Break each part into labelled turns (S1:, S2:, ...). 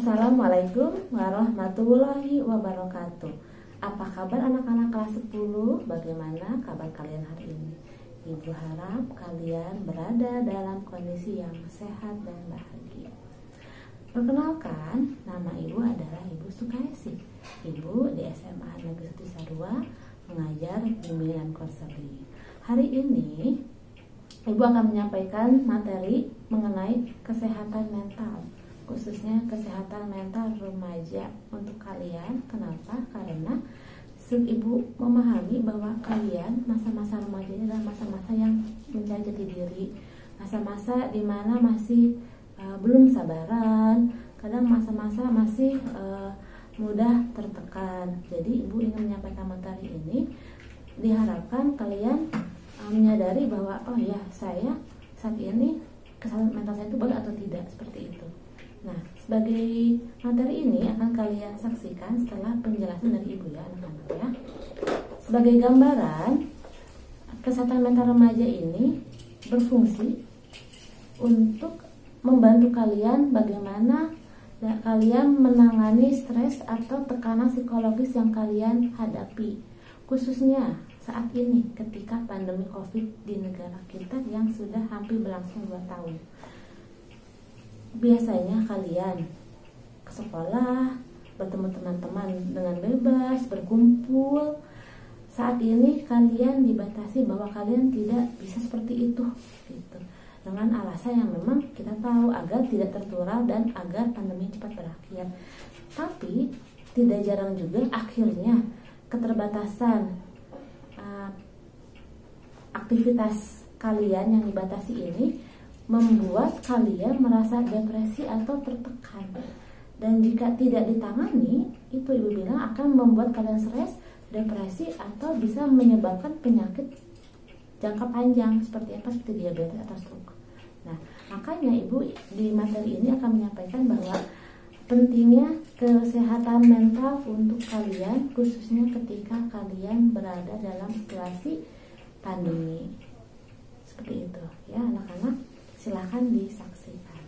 S1: Assalamualaikum warahmatullahi wabarakatuh. Apa kabar anak-anak kelas 10? Bagaimana kabar kalian hari ini? Ibu harap kalian berada dalam kondisi yang sehat dan bahagia. Perkenalkan, nama ibu adalah Ibu Sukaisi. Ibu di SMA Negeri 1 Cisarua mengajar bimbingan konseling. Hari ini ibu akan menyampaikan materi mengenai kesehatan mental, khususnya kesehatan mental remaja untuk kalian. Kenapa? Karena ibu memahami bahwa kalian masa-masa remaja ini adalah masa-masa yang mencari jati diri, masa-masa dimana masih belum sabaran, kadang masa-masa masih mudah tertekan. Jadi ibu ingin menyampaikan materi ini, diharapkan kalian menyadari bahwa oh ya, saya saat ini kesehatan mental saya itu baik atau tidak, seperti itu. Nah, sebagai materi ini akan kalian saksikan setelah penjelasan dari ibu ya anak-anak ya. Sebagai gambaran, kesehatan mental remaja ini berfungsi untuk membantu kalian bagaimana kalian menangani stres atau tekanan psikologis yang kalian hadapi, khususnya saat ini ketika pandemi COVID di negara kita yang sudah hampir berlangsung 2 tahun. Biasanya kalian ke sekolah, bertemu teman-teman dengan bebas, berkumpul. Saat ini kalian dibatasi bahwa kalian tidak bisa seperti itu, gitu. Dengan alasan yang memang kita tahu agar tidak tertular dan agar pandemi cepat berakhir. Tapi tidak jarang juga akhirnya keterbatasan aktivitas kalian yang dibatasi ini membuat kalian merasa depresi atau tertekan, dan jika tidak ditangani, itu ibu bilang akan membuat kalian stres, depresi, atau bisa menyebabkan penyakit jangka panjang seperti apa, seperti diabetes atau stroke. Nah, makanya ibu di materi ini akan menyampaikan bahwa pentingnya kesehatan mental untuk kalian, khususnya ketika kalian berada dalam situasi pandemi seperti itu ya anak-anak. Silahkan disaksikan.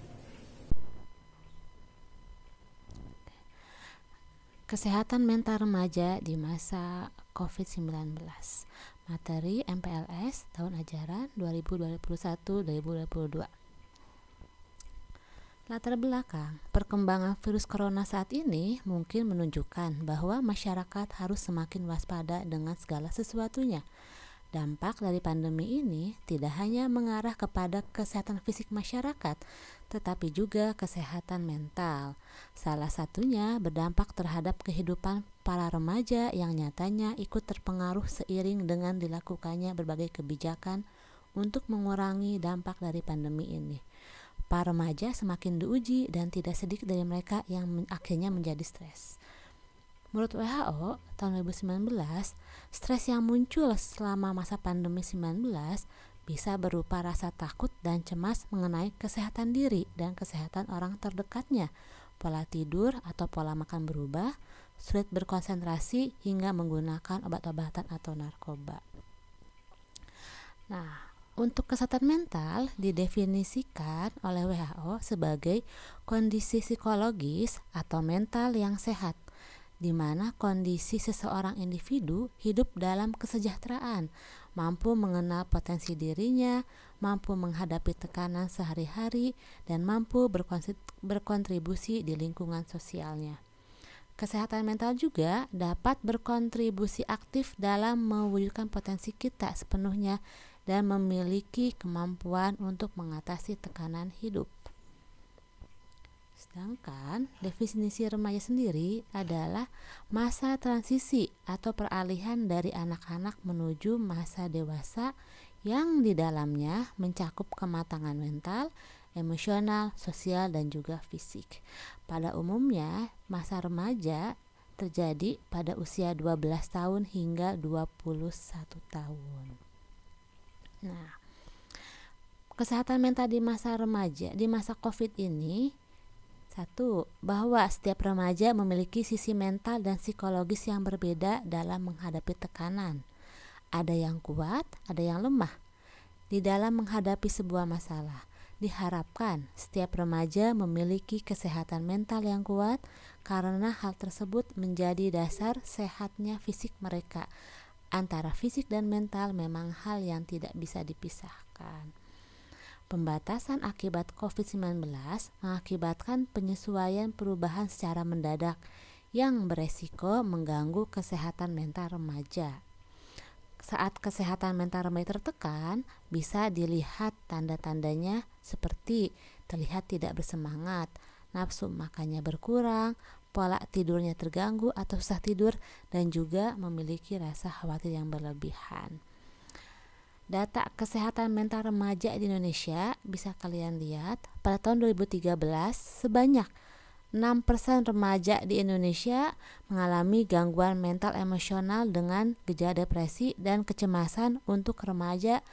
S2: Kesehatan mental remaja di masa COVID-19. Materi MPLS tahun ajaran 2021-2022. Latar belakang perkembangan virus corona saat ini mungkin menunjukkan bahwa masyarakat harus semakin waspada dengan segala sesuatunya. Dampak dari pandemi ini tidak hanya mengarah kepada kesehatan fisik masyarakat, tetapi juga kesehatan mental. Salah satunya berdampak terhadap kehidupan para remaja yang nyatanya ikut terpengaruh seiring dengan dilakukannya berbagai kebijakan untuk mengurangi dampak dari pandemi ini. Para remaja semakin diuji dan tidak sedikit dari mereka yang akhirnya menjadi stres. Menurut WHO, tahun 2019, stres yang muncul selama masa pandemi 19 bisa berupa rasa takut dan cemas mengenai kesehatan diri dan kesehatan orang terdekatnya, pola tidur atau pola makan berubah, sulit berkonsentrasi hingga menggunakan obat-obatan atau narkoba. Nah, untuk kesehatan mental didefinisikan oleh WHO sebagai kondisi psikologis atau mental yang sehat, di mana kondisi seseorang individu hidup dalam kesejahteraan, mampu mengenal potensi dirinya, mampu menghadapi tekanan sehari-hari, dan mampu berkontribusi di lingkungan sosialnya. Kesehatan mental juga dapat berkontribusi aktif dalam mewujudkan potensi kita sepenuhnya dan memiliki kemampuan untuk mengatasi tekanan hidup. Sedangkan definisi remaja sendiri adalah masa transisi atau peralihan dari anak-anak menuju masa dewasa yang di dalamnya mencakup kematangan mental, emosional, sosial, dan juga fisik. Pada umumnya, masa remaja terjadi pada usia 12 tahun hingga 21 tahun. Nah, kesehatan mental di masa remaja, di masa COVID ini, 1. Bahwa setiap remaja memiliki sisi mental dan psikologis yang berbeda dalam menghadapi tekanan. Ada yang kuat, ada yang lemah di dalam menghadapi sebuah masalah. Diharapkan setiap remaja memiliki kesehatan mental yang kuat karena hal tersebut menjadi dasar sehatnya fisik mereka. Antara fisik dan mental memang hal yang tidak bisa dipisahkan. Pembatasan akibat COVID-19 mengakibatkan penyesuaian perubahan secara mendadak yang beresiko mengganggu kesehatan mental remaja. Saat kesehatan mental remaja tertekan, bisa dilihat tanda-tandanya seperti terlihat tidak bersemangat, nafsu makannya berkurang, pola tidurnya terganggu atau susah tidur, dan juga memiliki rasa khawatir yang berlebihan. Data kesehatan mental remaja di Indonesia bisa kalian lihat pada tahun 2013 sebanyak 6% remaja di Indonesia mengalami gangguan mental emosional dengan gejala depresi dan kecemasan untuk remaja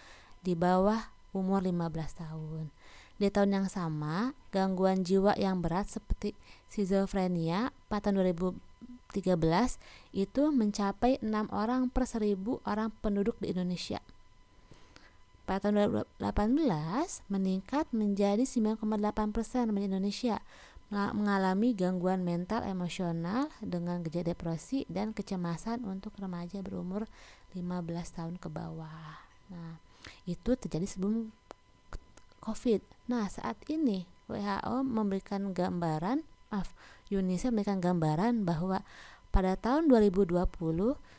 S2: di bawah umur 15 tahun. Di tahun yang sama, gangguan jiwa yang berat seperti skizofrenia pada tahun 2013 itu mencapai 6 orang per 1.000 orang penduduk di Indonesia. Pada tahun 2018 meningkat menjadi 9,8% remaja Indonesia mengalami gangguan mental emosional dengan gejala depresi dan kecemasan untuk remaja berumur 15 tahun ke bawah. Nah, itu terjadi sebelum COVID. Nah, saat ini UNICEF memberikan gambaran bahwa pada tahun 2020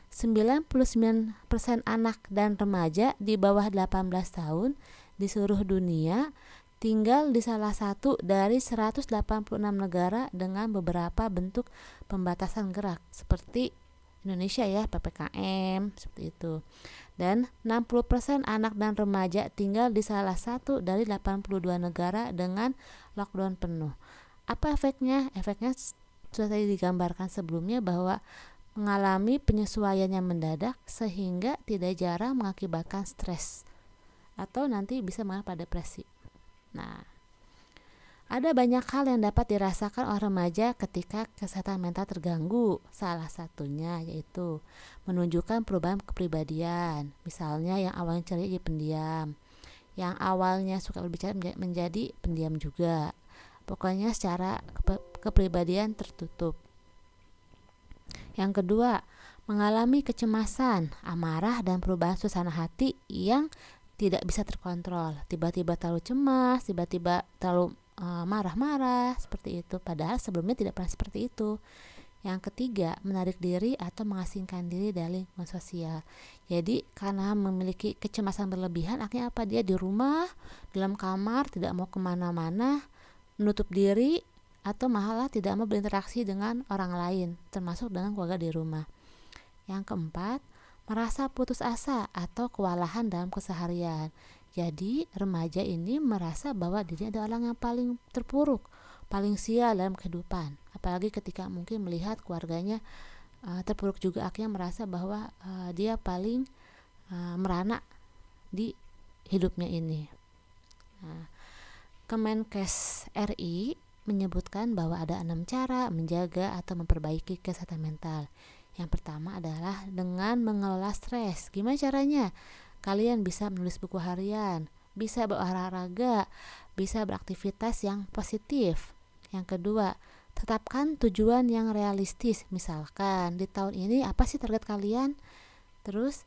S2: 99% anak dan remaja di bawah 18 tahun di seluruh dunia tinggal di salah satu dari 186 negara dengan beberapa bentuk pembatasan gerak seperti Indonesia ya, PPKM seperti itu. Dan 60% anak dan remaja tinggal di salah satu dari 82 negara dengan lockdown penuh. Apa efeknya? Efeknya sudah tadi digambarkan sebelumnya bahwa mengalami penyesuaian yang mendadak sehingga tidak jarang mengakibatkan stres atau nanti bisa mengarah pada depresi. Nah, ada banyak hal yang dapat dirasakan oleh remaja ketika kesehatan mental terganggu. Salah satunya yaitu menunjukkan perubahan kepribadian. Misalnya yang awalnya ceria jadi pendiam, yang awalnya suka berbicara menjadi pendiam juga. Pokoknya secara kepribadian tertutup. Yang kedua, mengalami kecemasan, amarah, dan perubahan suasana hati yang tidak bisa terkontrol. Tiba-tiba terlalu cemas, tiba-tiba terlalu marah-marah, seperti itu. Padahal sebelumnya tidak pernah seperti itu. Yang ketiga, menarik diri atau mengasingkan diri dari lingkungan sosial. Jadi karena memiliki kecemasan berlebihan, akhirnya apa? Dia di rumah, dalam kamar, tidak mau kemana-mana, menutup diri, atau malah tidak mau berinteraksi dengan orang lain, termasuk dengan keluarga di rumah. Yang keempat, merasa putus asa atau kewalahan dalam keseharian. Jadi remaja ini merasa bahwa dirinya adalah orang yang paling terpuruk, paling sial dalam kehidupan. Apalagi ketika mungkin melihat keluarganya terpuruk juga, akhirnya merasa bahwa dia paling merana di hidupnya ini. Nah, Kemenkes RI menyebutkan bahwa ada 6 cara menjaga atau memperbaiki kesehatan mental. Yang pertama adalah dengan mengelola stres. Gimana caranya? Kalian bisa menulis buku harian, bisa berolahraga, bisa beraktivitas yang positif. Yang kedua, tetapkan tujuan yang realistis. Misalkan di tahun ini apa sih target kalian? Terus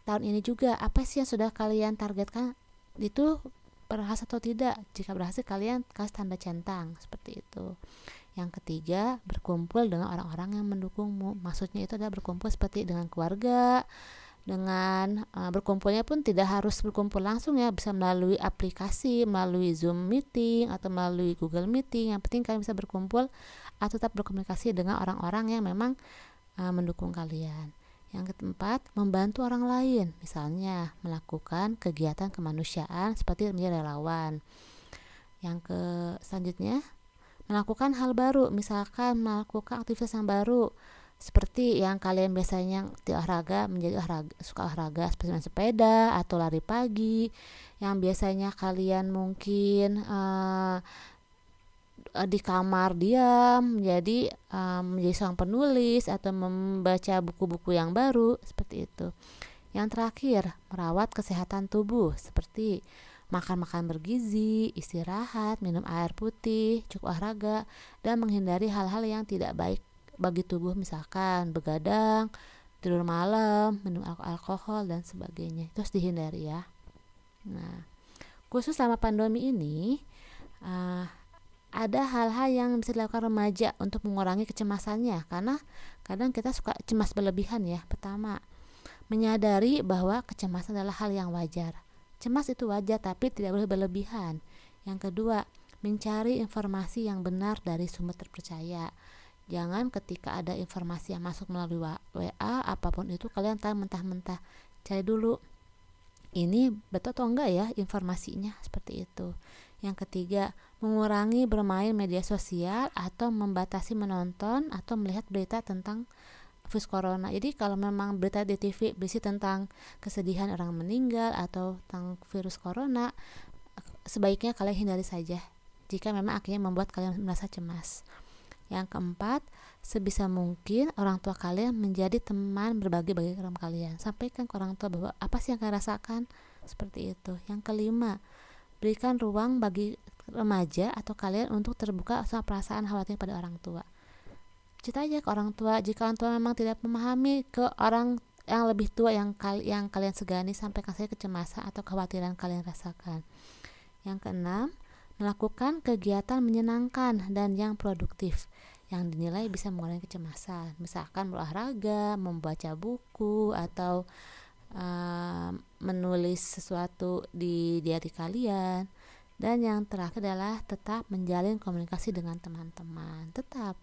S2: tahun ini juga apa sih yang sudah kalian targetkan? Itu berhasil atau tidak? Jika berhasil, kalian kasih tanda centang seperti itu. Yang ketiga, berkumpul dengan orang-orang yang mendukungmu. Maksudnya itu adalah berkumpul seperti dengan keluarga. Dengan berkumpulnya pun tidak harus berkumpul langsung ya, bisa melalui aplikasi, melalui Zoom meeting atau melalui Google Meeting. Yang penting kalian bisa berkumpul atau tetap berkomunikasi dengan orang-orang yang memang mendukung kalian. Yang keempat, membantu orang lain, misalnya melakukan kegiatan kemanusiaan seperti menjadi relawan. Yang selanjutnya, melakukan hal baru, misalkan melakukan aktivitas yang baru seperti yang kalian biasanya olahraga menjadi suka olahraga seperti main sepeda atau lari pagi. Yang biasanya kalian mungkin di kamar diam menjadi seorang penulis atau membaca buku-buku yang baru seperti itu. Yang terakhir, merawat kesehatan tubuh seperti makan bergizi, istirahat, minum air putih, cukup olahraga, dan menghindari hal-hal yang tidak baik bagi tubuh, misalkan begadang, tidur malam, minum alkohol dan sebagainya. Itu harus dihindari ya. Nah, khusus sama pandemi ini ada hal-hal yang bisa dilakukan remaja untuk mengurangi kecemasannya, karena kadang kita suka cemas berlebihan ya. Pertama, menyadari bahwa kecemasan adalah hal yang wajar. Cemas itu wajar tapi tidak boleh berlebihan. Yang kedua, mencari informasi yang benar dari sumber terpercaya. Jangan ketika ada informasi yang masuk melalui WA apapun itu kalian tahu mentah-mentah. Cari dulu ini betul atau enggak ya informasinya, seperti itu. Yang ketiga, mengurangi bermain media sosial atau membatasi menonton atau melihat berita tentang virus corona. Jadi kalau memang berita di TV berisi tentang kesedihan orang meninggal atau tentang virus corona, sebaiknya kalian hindari saja jika memang akhirnya membuat kalian merasa cemas. Yang keempat, sebisa mungkin orang tua kalian menjadi teman berbagi program kalian. Sampaikan ke orang tua bahwa apa sih yang kalian rasakan, seperti itu. Yang kelima, berikan ruang bagi remaja atau kalian untuk terbuka soal perasaan khawatir pada orang tua. Cerita aja ke orang tua. Jika orang tua memang tidak memahami, ke orang yang lebih tua yang kalian segani, sampaikan saja kecemasan atau kekhawatiran kalian rasakan. Yang keenam, melakukan kegiatan menyenangkan dan yang produktif yang dinilai bisa mengurangi kecemasan, misalkan berolahraga, membaca buku, atau menulis sesuatu di diary kalian. Dan yang terakhir adalah tetap menjalin komunikasi dengan teman-teman, tetap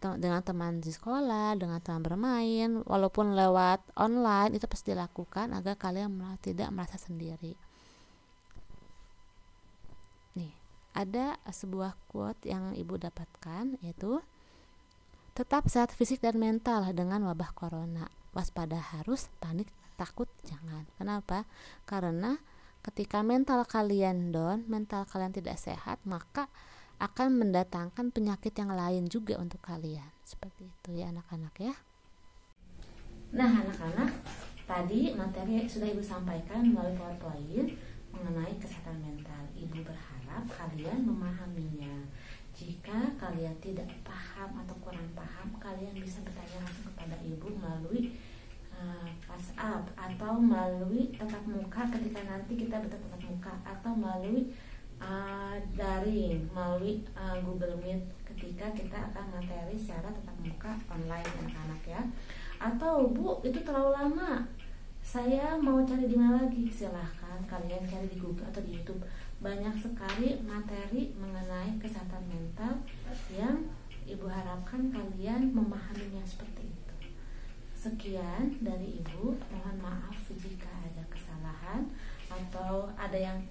S2: dengan teman di sekolah, dengan teman bermain, walaupun lewat online, itu pasti dilakukan agar kalian tidak merasa sendiri. Nih, ada sebuah quote yang ibu dapatkan, yaitu tetap sehat fisik dan mental dengan wabah corona. Waspada harus, panik takut jangan. Kenapa? Karena ketika mental kalian down, mental kalian tidak sehat, maka akan mendatangkan penyakit yang lain juga untuk kalian. Seperti itu ya anak-anak ya.
S1: Nah anak-anak, tadi materi sudah ibu sampaikan melalui PowerPoint mengenai kesehatan mental. Ibu berharap kalian memahaminya. Jika kalian tidak paham atau kurang paham, kalian bisa bertanya langsung kepada ibu melalui WhatsApp atau melalui tatap muka ketika nanti kita bertatap muka, atau melalui daring melalui Google Meet ketika kita akan materi secara tatap muka online anak-anak ya. Atau Bu, itu terlalu lama, saya mau cari di mana lagi? Silahkan kalian cari di Google atau di YouTube. Banyak sekali materi mengenai kesehatan mental yang ibu harapkan kalian memahaminya seperti itu. Sekian dari ibu, mohon maaf jika ada kesalahan atau ada yang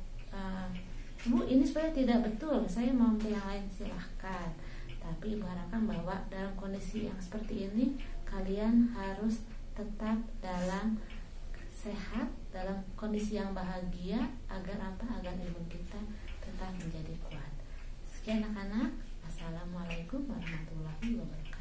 S1: Bu, ini sebenarnya tidak betul, saya mau yang lain, silahkan. Tapi ibu harapkan bahwa dalam kondisi yang seperti ini kalian harus tetap dalam sehat, dalam kondisi yang bahagia, agar apa? Agar ilmu kita tetap menjadi kuat. Sekian anak-anak, assalamualaikum warahmatullahi wabarakatuh.